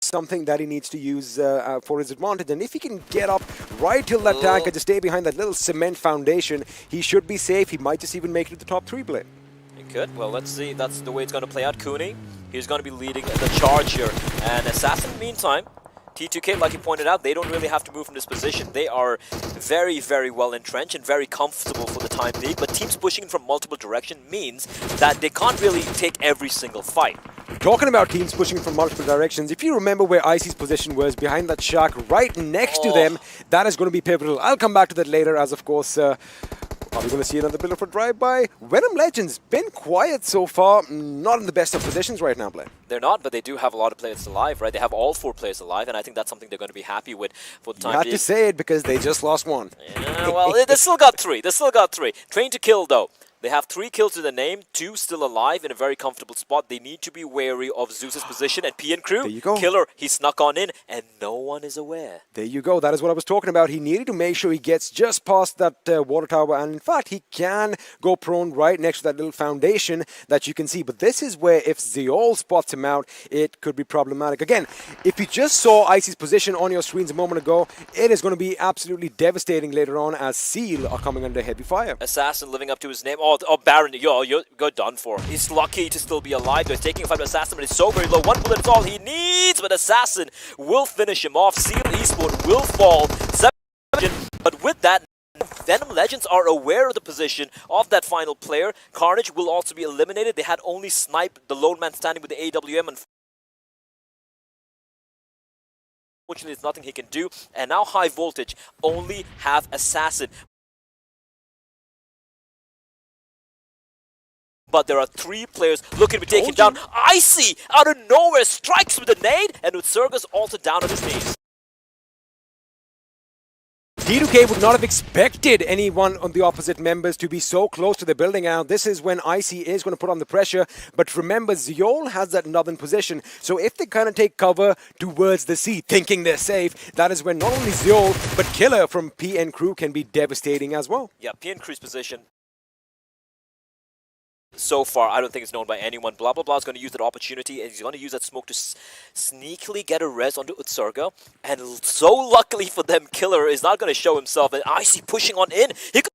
something that he needs to use for his advantage. And if he can get up right till that tank and just stay behind that little cement foundation, he should be safe. He might just even make it to the top 3 play. He could. Well, let's see. That's the way it's going to play out. Cooney, he's going to be leading the charge here. And Assassin, in the meantime, T2K, like you pointed out, they don't really have to move from this position. They are very, very well entrenched and very comfortable for the time being. But teams pushing from multiple directions means that they can't really take every single fight. Talking about teams pushing from multiple directions, if you remember where Icy's position was, behind that shack right next to them, that is going to be pivotal. I'll come back to that later, as of course, are we going to see another build for drive-by? Venom Legends, been quiet so far, not in the best of positions right now, Blaine. They're not, but they do have a lot of players alive, right? They have all 4 players alive, and I think that's something they're going to be happy with for the time being. You had to say it because they just lost 1. Yeah, well, they still got 3. They still got 3. Train to kill, though. They have 3 kills to the name, 2 still alive in a very comfortable spot. They need to be wary of Zeus's position and PN Crew. There you go. Killer, he snuck on in and no one is aware. There you go. That is what I was talking about. He needed to make sure he gets just past that water tower, and in fact, he can go prone right next to that little foundation that you can see. But this is where if Zeol spots him out, it could be problematic. Again, if you just saw Icy's position on your screens a moment ago, it is going to be absolutely devastating later on as Seal are coming under heavy fire. Assassin living up to his name. Oh, Baron, you're done for. He's lucky to still be alive. They're taking a fight with Assassin, but it's so very low. 1 bullet is all he needs, but Assassin will finish him off. Seal Esport will fall. 7, but with that, Venom Legends are aware of the position of that final player. Carnage will also be eliminated. They had only sniped the lone man standing with the AWM, and unfortunately, there's nothing he can do. And now High Voltage only have Assassin. But there are 3 players looking to be taken down. Icy, out of nowhere, strikes with a nade, and Utsurga's also down on his knees. T2K would not have expected anyone on the opposite members to be so close to the building now. This is when Icy is going to put on the pressure. But remember, Zeol has that northern position. So if they kind of take cover towards the sea, thinking they're safe, that is when not only Zeol, but Killer from PN Crew can be devastating as well. Yeah, PN Crew's position so far, I don't think it's known by anyone. Blah, blah, blah is going to use that opportunity, and he's going to use that smoke to sneakily get a res onto Utsurga. And so luckily for them, Killer is not going to show himself. And Icy pushing on in. He could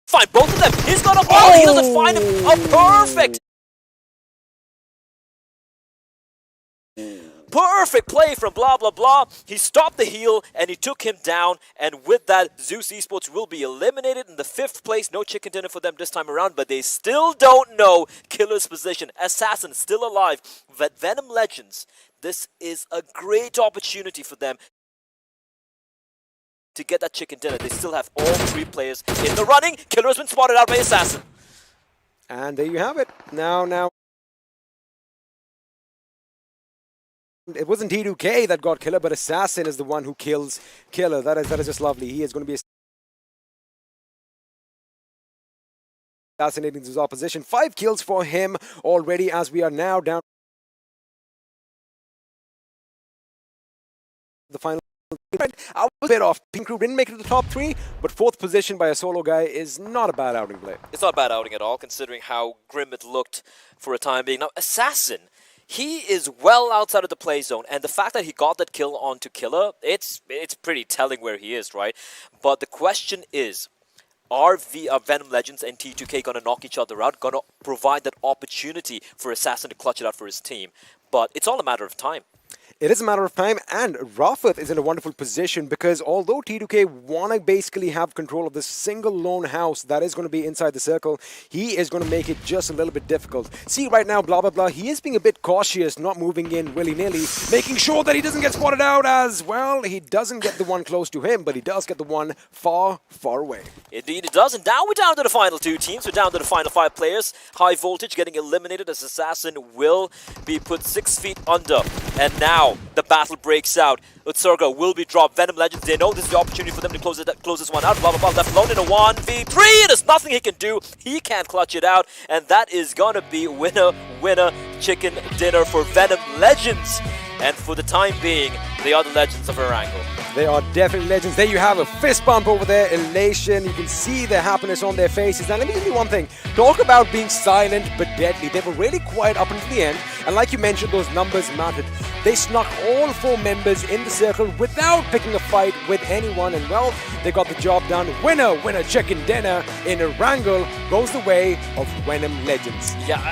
find both of them. He's got a ball. He doesn't find him. Perfect. Perfect play from blah, blah, blah. He stopped the heal, and he took him down. And with that, Zeus Esports will be eliminated in the 5th place. No chicken dinner for them this time around, but they still don't know Killer's position. Assassin still alive. But Venom Legends, this is a great opportunity for them to get that chicken dinner. They still have all 3 players in the running. Killer has been spotted out by Assassin. And there you have it. Now. It wasn't T2K that got Killer, but Assassin is the one who kills Killer. That is just lovely. He is going to be assassinating his opposition. 5 kills for him already, as we are now down the final. I was a bit off. Pink Crew didn't make it to the top 3, but 4th position by a solo guy is not a bad outing, Blade. It's not a bad outing at all, considering how grim it looked for a time being. Now, Assassin, he is well outside of the play zone, and the fact that he got that kill onto Killer, it's pretty telling where he is, right? But the question is, are Venom Legends and T2K going to knock each other out, going to provide that opportunity for Assassin to clutch it out for his team? But it's all a matter of time. It is a matter of time, and Rafith is in a wonderful position because although T2K want to basically have control of this single lone house that is going to be inside the circle, he is going to make it just a little bit difficult. See, right now, blah, blah, blah, he is being a bit cautious, not moving in willy-nilly, making sure that he doesn't get spotted out as, well, he doesn't get the one close to him, but he does get the one far, far away. Indeed it does, and now we're down to the final 2 teams. We're down to the final 5 players. High Voltage getting eliminated as Assassin will be put 6 feet under, and now the battle breaks out. Utsurga will be dropped. Venom Legends, they know this is the opportunity for them to close this one out. Blah, blah, blah, left alone in a 1v3. There's nothing he can do. He can't clutch it out. And that is gonna be winner, chicken dinner for Venom Legends. And for the time being, they are the legends of Erangel. They are definitely legends. There you have a fist bump over there, elation. You can see the happiness on their faces. And let me tell you one thing. Talk about being silent but deadly. They were really quiet up until the end. And like you mentioned, those numbers mattered. They snuck all 4 members in the circle without picking a fight with anyone. And well, they got the job done. Winner, winner, chicken dinner in a wrangle goes the way of Venom Legends. Yeah,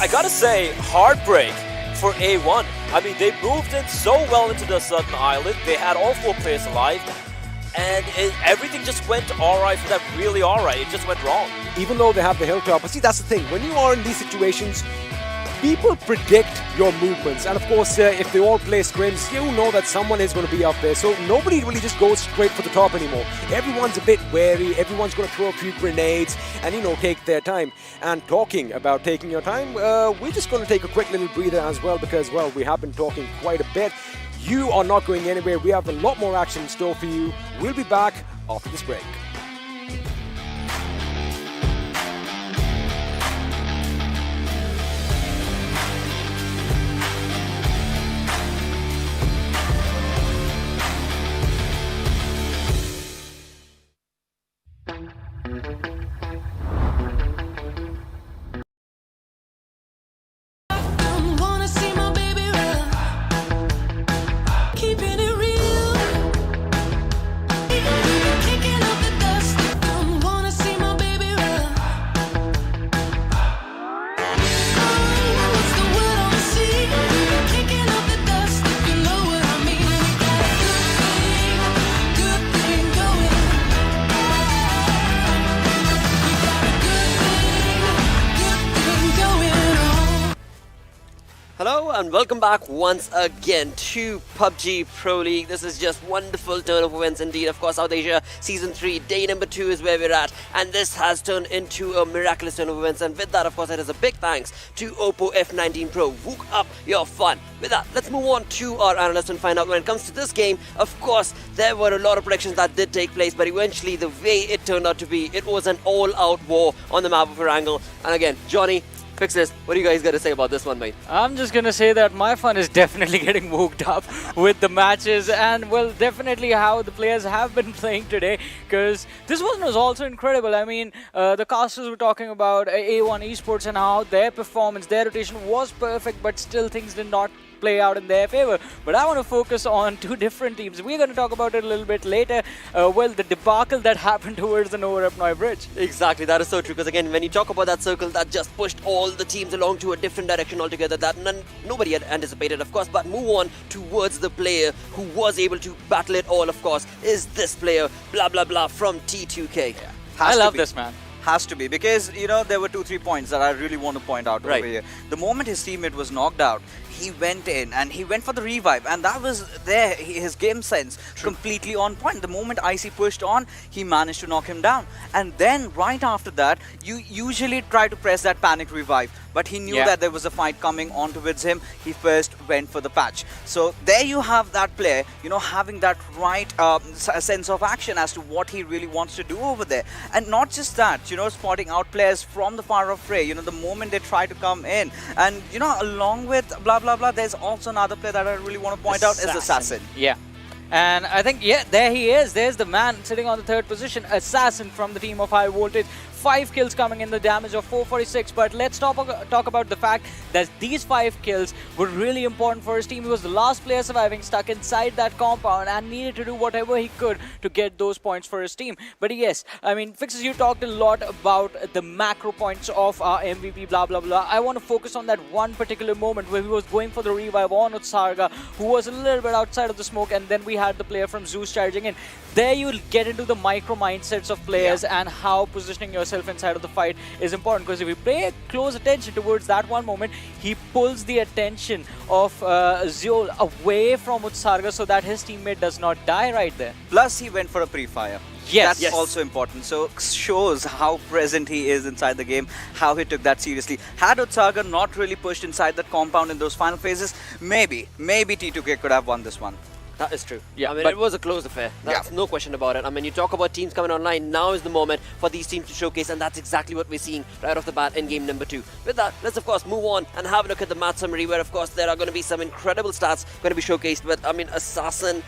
I gotta say, heartbreak for A1. I mean, they moved in so well into the southern island. They had all 4 players alive. And everything just went alright for them, really alright. It just went wrong. Even though they have the hilltop. But see, that's the thing. When you are in these situations, people predict your movements. And of course, if they all play scrims, you know that someone is going to be up there. So nobody really just goes straight for the top anymore. Everyone's a bit wary. Everyone's going to throw a few grenades and, you know, take their time. And talking about taking your time, we're just going to take a quick little breather as well because, well, we have been talking quite a bit. You are not going anywhere. We have a lot more action in store for you. We'll be back after this break. Hello and welcome back once again to PUBG Pro League. This is just wonderful turn of events indeed. Of course, South Asia Season 3, day number 2 is where we're at. And this has turned into a miraculous turn of events. And with that, of course, it is a big thanks to Oppo F19 Pro. Wook up your fun. With that, let's move on to our analyst and find out when it comes to this game. Of course, there were a lot of predictions that did take place, but eventually the way it turned out to be, it was an all-out war on the map of Erangel. And again, Johnny, Fixers, what do you guys got to say about this one, mate? I'm just going to say that my fun is definitely getting wooked up with the matches and, well, definitely how the players have been playing today, because this one was also incredible. I mean, the casters were talking about A1 Esports and how their performance, their rotation was perfect, but still things did not play out in their favor. But I want to focus on 2 different teams. We're going to talk about it a little bit later. Well, the debacle that happened towards the Nova Repnoy Bridge. Exactly, that is so true. Because again, when you talk about that circle that just pushed all the teams along to a different direction altogether, that nobody had anticipated, of course. But move on towards the player who was able to battle it all, of course, is this player, blah blah blah, from T2K. Yeah. I love this man. Has to be, because you know there were 2-3 points that I really want to point out over here. The moment his teammate was knocked out, he went in and he went for the revive, and that was there, his game sense completely on point. The moment IC pushed on, he managed to knock him down, and then right after that you usually try to press that panic revive, but he knew that there was a fight coming on towards him. He first went for the patch. So there you have that player, you know, having that right sense of action as to what he really wants to do over there. And not just that, you know, spotting out players from the far off fray, you know, the moment they try to come in. And you know, along with blah blah blah, there's also another player that I really want to point out is Assassin. Yeah. And I think, yeah, there he is. There's the man sitting on the 3rd position, Assassin from the team of High Voltage. 5 kills coming in, the damage of 446. But let's talk about the fact that these 5 kills were really important for his team. He was the last player surviving, stuck inside that compound, and needed to do whatever he could to get those points for his team. But yes, I mean, Fixes, you talked a lot about the macro points of our MVP, blah blah blah. I want to focus on that one particular moment where he was going for the revive on Utsarga, who was a little bit outside of the smoke, and then we had the player from Zeus charging in. There you'll get into the micro mindsets of players and how positioning yourself inside of the fight is important, because if you pay close attention towards that one moment, he pulls the attention of Zeol away from Utsarga so that his teammate does not die right there. Plus he went for a pre-fire. Yes. That's also important. So shows how present he is inside the game, how he took that seriously. Had Utsaga not really pushed inside that compound in those final phases, maybe T2K could have won this one. That is true. Yeah, I mean, it was a close affair. That's no question about it. I mean, you talk about teams coming online. Now is the moment for these teams to showcase, and that's exactly what we're seeing right off the bat in game number 2. With that, let's of course move on and have a look at the match summary, where of course there are going to be some incredible stats going to be showcased. But I mean, Assassin,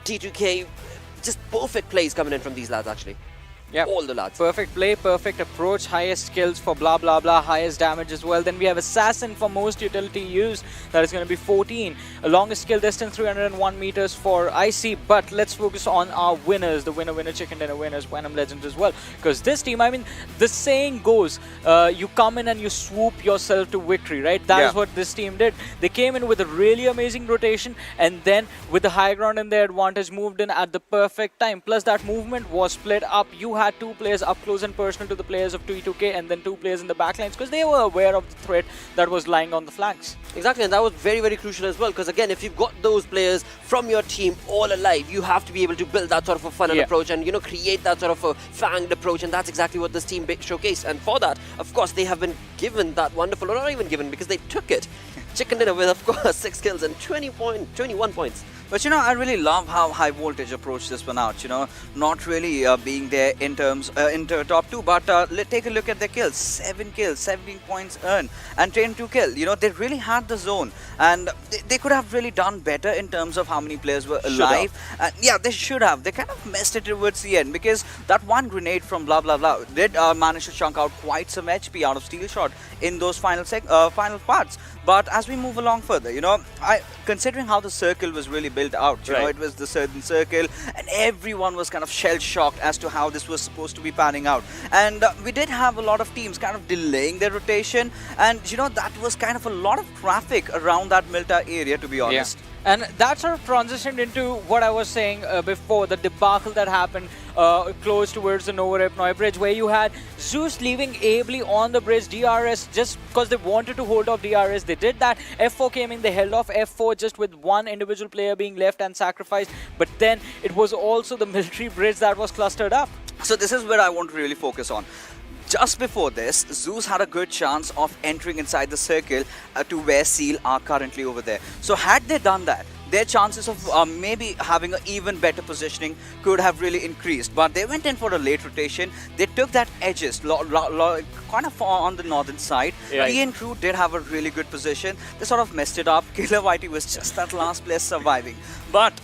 T2K, just perfect plays coming in from these lads actually. Yep. All the lads. Perfect play, perfect approach, highest skills for blah blah blah, highest damage as well. Then we have Assassin for most utility use, that is going to be 14. Longest skill distance 301 meters for IC. But let's focus on our winners, the winner chicken dinner winners, Venom Legends as well. Because this team, I mean, the saying goes, you come in and you swoop yourself to victory, right? That is what this team did. They came in with a really amazing rotation, and then with the high ground in their advantage, moved in at the perfect time. Plus that movement was split up. You had 2 players up close and personal to the players of T2K, and then 2 players in the backlines, because they were aware of the threat that was lying on the flanks. Exactly, and that was very, very crucial as well, because again, if you've got those players from your team all alive, you have to be able to build that sort of a funnel approach and, you know, create that sort of a fanged approach, and that's exactly what this team showcased. And for that, of course, they have been given that wonderful, or not even given, because they took it. Chicken dinner with, of course, 6 kills and 21 points. But you know, I really love how High Voltage approached this one out. You know, not really being there in terms into top 2, but let's take a look at their kills. 7 kills, 17 points earned, and 10 to kill. You know, they really had the zone, and they could have really done better in terms of how many players were alive. Yeah, they should have. They kind of messed it towards the end, because that one grenade from blah blah blah did manage to chunk out quite some HP out of Steel Shot in those final parts. But as we move along further, you know, considering how the circle was really built out, you know, it was the certain circle, and everyone was kind of shell-shocked as to how this was supposed to be panning out. And we did have a lot of teams kind of delaying their rotation, and you know, that was kind of a lot of traffic around that Milta area, to be honest. And that sort of transitioned into what I was saying before, the debacle that happened close towards the Nova Repnoi bridge, where you had Zeus leaving ably on the bridge, DRS, just because they wanted to hold off DRS. They did that. F4 came in, they held off F4 just with one individual player being left and sacrificed. But then it was also the military bridge that was clustered up. So this is where I want to really focus on. Just before this, Zeus had a good chance of entering inside the circle to where Seal are currently over there. So had they done that, their chances of maybe having an even better positioning could have really increased. But they went in for a late rotation. They took that edges, kind of on the northern side. PN Crew did have a really good position. They sort of messed it up. Killer Whitey was just that last player surviving. But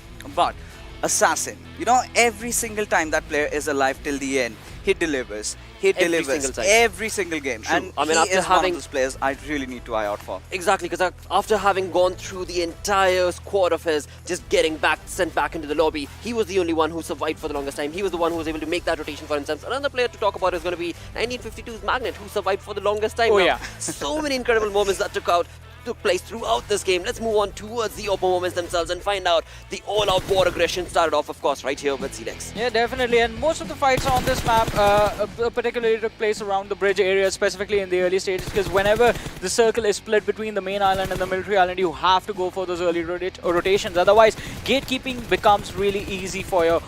Assassin, you know, every single time that player is alive till the end, he delivers. He delivers every single game. True. And I mean, he after is having one of those players I really need to eye out for. Exactly, because after having gone through the entire squad of his, just getting sent back into the lobby, he was the only one who survived for the longest time. He was the one who was able to make that rotation for himself. Another player to talk about is going to be 1952's Magnet, who survived for the longest time. Oh, now, yeah. So many incredible moments that took place throughout this game. Let's move on towards the Oppo moments themselves and find out the all-out war aggression started off, of course, right here with CDEX. Yeah, definitely. And most of the fights on this map particularly took place around the bridge area, specifically in the early stages, because whenever the circle is split between the main island and the military island, you have to go for those early rotations. Otherwise, gatekeeping becomes really easy for your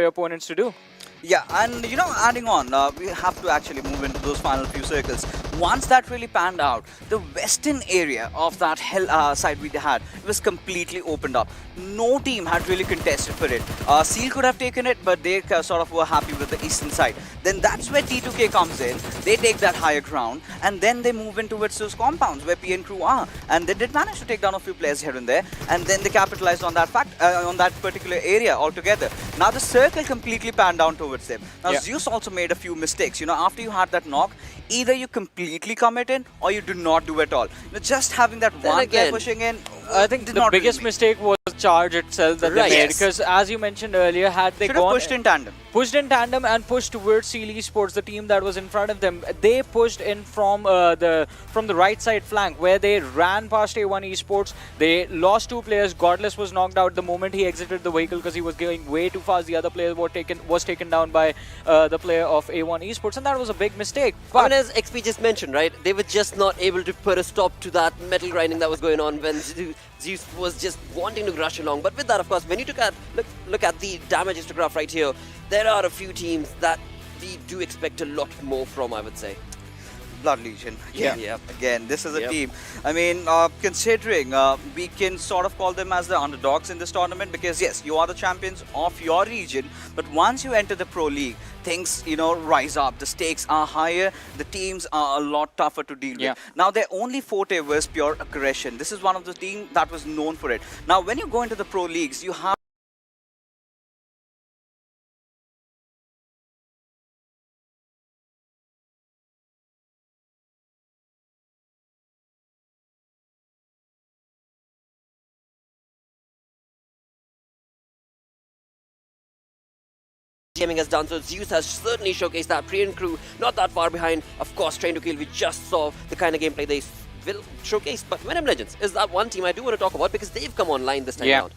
opponents to do. Yeah, and you know, adding on, we have to actually move into those final few circles. Once that really panned out, the western area of that hell side we had, it was completely opened up. No team had really contested for it. Seal could have taken it, but they sort of were happy with the eastern side. Then that's where T2K comes in. They take that higher ground, and then they move in towards those compounds where PN Crew are. And they did manage to take down a few players here and there, and then they capitalized on that fact, on that particular area altogether. Now the circle completely panned down towards them. Now Zeus also made a few mistakes. You know, after you had that knock, either you completely commit in or you do not do at all. You know, just having that one player pushing in, I think the biggest mistake was the charge itself that they made, because as you mentioned earlier, had they pushed in tandem and pushed towards Seal Esports, the team that was in front of them, they pushed in from the right side flank, where they ran past A1 Esports. They lost 2 players. Godless was knocked out the moment he exited the vehicle because he was going way too fast. The other player was taken down by the player of A1 Esports, and that was a big mistake. But I mean, as XP just mentioned, right, they were just not able to put a stop to that metal grinding that was going on when Zeus was just wanting to rush along. But with that, of course, when you look at the damage histograph right here, there are a few teams that we do expect a lot more from, I would say. Blood Legion. Again, this is a team. I mean, considering we can sort of call them as the underdogs in this tournament, because yes, you are the champions of your region, but once you enter the Pro League, things, you know, rise up. The stakes are higher. The teams are a lot tougher to deal with. Now, their only forte was pure aggression. This is one of the teams that was known for it. Now, when you go into the Pro Leagues, you have Gaming has done so. Zeus has certainly showcased that. Priya and crew not that far behind. Of course, Train to Kill, we just saw the kind of gameplay they will showcase. But Venom Legends is that one team I do want to talk about because they've come online this time around.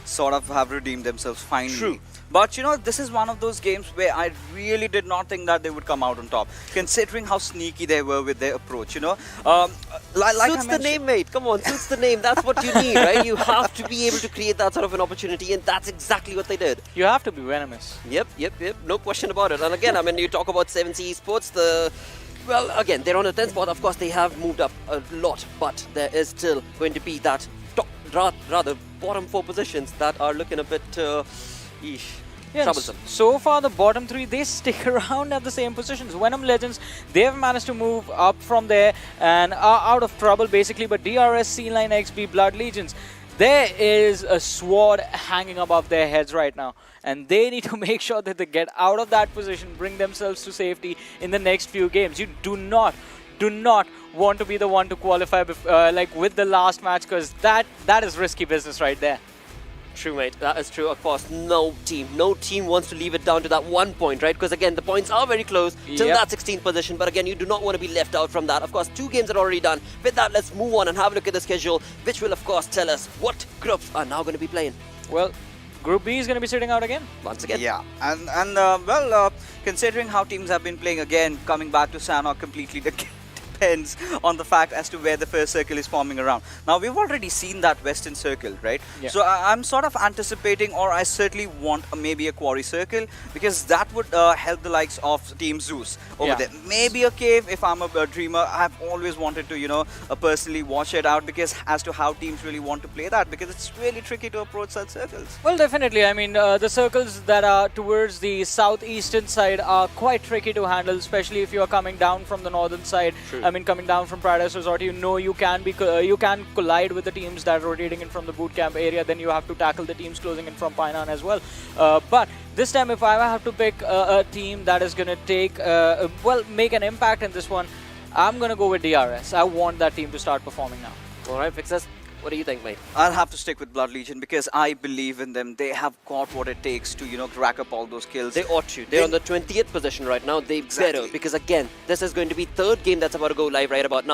Sort of have redeemed themselves finally. True. But you know, this is one of those games where I really did not think that they would come out on top, considering how sneaky they were with their approach. You know, like Suits the name, mate. Come on, suits the name. That's what you need, right? You have to be able to create that sort of an opportunity, and that's exactly what they did. You have to be venomous. Yep. No question about it. And again, I mean, you talk about 7C Esports, well, again, they're on the 10th spot. Of course, they have moved up a lot, but there is still going to be that top, rather bottom 4 positions that are looking a bit troublesome. So far, the bottom 3, they stick around at the same positions. Venom Legends, they've managed to move up from there and are out of trouble, basically. But DRS, C-Line XB, Blood Legions, there is a sword hanging above their heads right now. And they need to make sure that they get out of that position, bring themselves to safety in the next few games. You do not want to be the one to qualify like with the last match, because that is risky business right there. True, mate. That is true. Of course, no team wants to leave it down to that 1 point, right? Because again, the points are very close till that 16th position. But again, you do not want to be left out from that. Of course, 2 games are already done. With that, let's move on and have a look at the schedule, which will, of course, tell us what groups are now going to be playing. Well, Group B is going to be sitting out again. Once again. Yeah, and considering how teams have been playing again, coming back to Sanhok completely depends on the fact as to where the first circle is forming around. Now, we've already seen that western circle, right? Yeah. So I'm sort of anticipating, or I certainly want maybe a quarry circle, because that would help the likes of Team Zeus over there. Maybe a cave if I'm a dreamer. I've always wanted to, you know, personally watch it out, because as to how teams really want to play that, because it's really tricky to approach such circles. Well, definitely. I mean, the circles that are towards the southeastern side are quite tricky to handle, especially if you are coming down from the northern side. True. I mean, coming down from Paradise Resort, you know you can collide with the teams that are rotating in from the boot camp area. Then you have to tackle the teams closing in from Painan as well. But this time, if I have to pick a team that is going to take, make an impact in this one, I'm going to go with DRS. I want that team to start performing now. All right, Fixes. What do you think, mate? I'll have to stick with Blood Legion, because I believe in them. They have got what it takes to, you know, rack up all those kills. They ought to. They're on the 20th position right now. They better, because again, this is going to be 3rd game that's about to go live right about now.